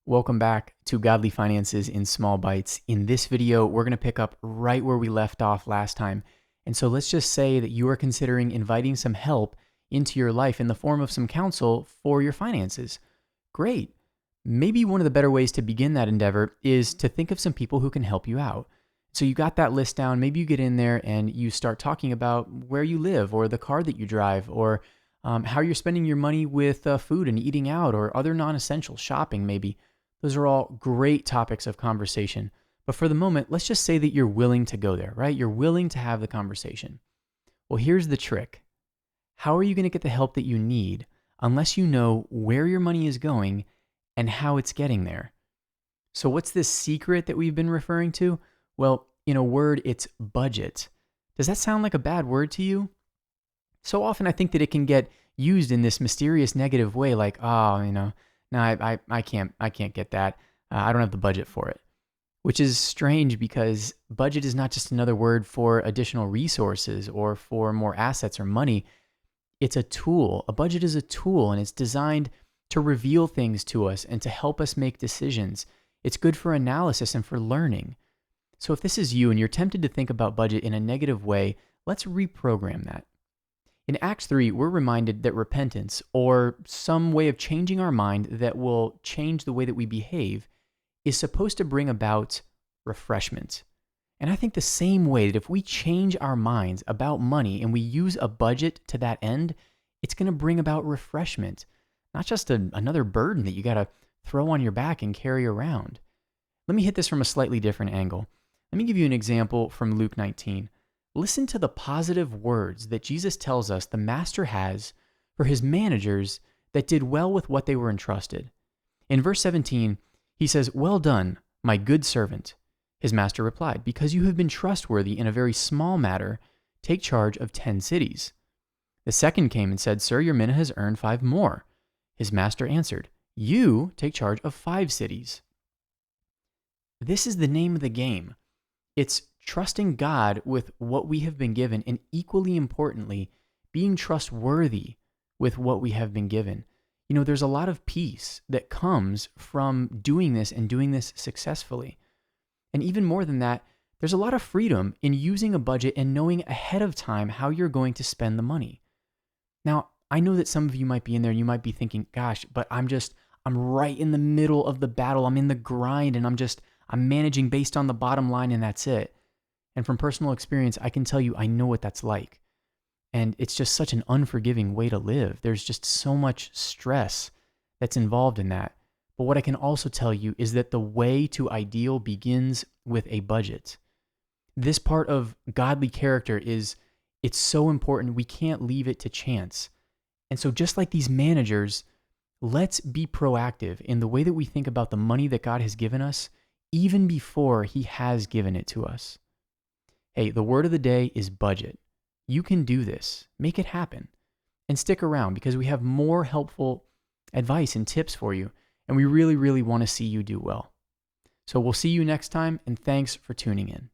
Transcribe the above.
Welcome back to Godly Finances in Small Bites. In this video, we're going to pick up right where we left off last time. And so let's just say that you are considering inviting some help into your life in the form of some counsel for your finances. Great. Maybe one of the better ways to begin that endeavor is to think of some people who can help you out. So you got that list down. Maybe you get in there and you start talking about where you live or the car that you drive or how you're spending your money with food and eating out or other non-essential shopping maybe. Those are all great topics of conversation. But for the moment, let's just say that you're willing to go there, right? You're willing to have the conversation. Well, here's the trick. How are you going to get the help that you need unless you know where your money is going and how it's getting there? So what's this secret that we've been referring to? Well, in a word, it's budget. Does that sound like a bad word to you? So often I think that it can get used in this mysterious negative way, like, no, I can't get that. I don't have the budget for it, which is strange because budget is not just another word for additional resources or for more assets or money. It's a tool. A budget is a tool, and it's designed to reveal things to us and to help us make decisions. It's good for analysis and for learning. So if this is you and you're tempted to think about budget in a negative way, let's reprogram that. In Acts 3, we're reminded that repentance, or some way of changing our mind that will change the way that we behave, is supposed to bring about refreshment. And I think the same way that if we change our minds about money and we use a budget to that end, it's going to bring about refreshment, not just another burden that you got to throw on your back and carry around. Let me hit this from a slightly different angle. Let me give you an example from Luke 19. Listen to the positive words that Jesus tells us the master has for his managers that did well with what they were entrusted. In verse 17, he says, "Well done, my good servant." His master replied, "Because you have been trustworthy in a very small matter, take charge of 10 cities." The second came and said, "Sir, your mina has earned 5 more." His master answered, "You take charge of 5 cities." This is the name of the game. It's trusting God with what we have been given, and equally importantly, being trustworthy with what we have been given. You know, there's a lot of peace that comes from doing this and doing this successfully. And even more than that, there's a lot of freedom in using a budget and knowing ahead of time how you're going to spend the money. Now, I know that some of you might be in there and you might be thinking, gosh, but I'm right in the middle of the battle. I'm in the grind and I'm managing based on the bottom line and that's it. And from personal experience, I can tell you, I know what that's like. And it's just such an unforgiving way to live. There's just so much stress that's involved in that. But what I can also tell you is that the way to ideal begins with a budget. This part of godly character it's so important. We can't leave it to chance. And so just like these managers, let's be proactive in the way that we think about the money that God has given us, even before he has given it to us. Hey, the word of the day is budget. You can do this. Make it happen. And stick around because we have more helpful advice and tips for you. And we really, really want to see you do well. So we'll see you next time, and thanks for tuning in.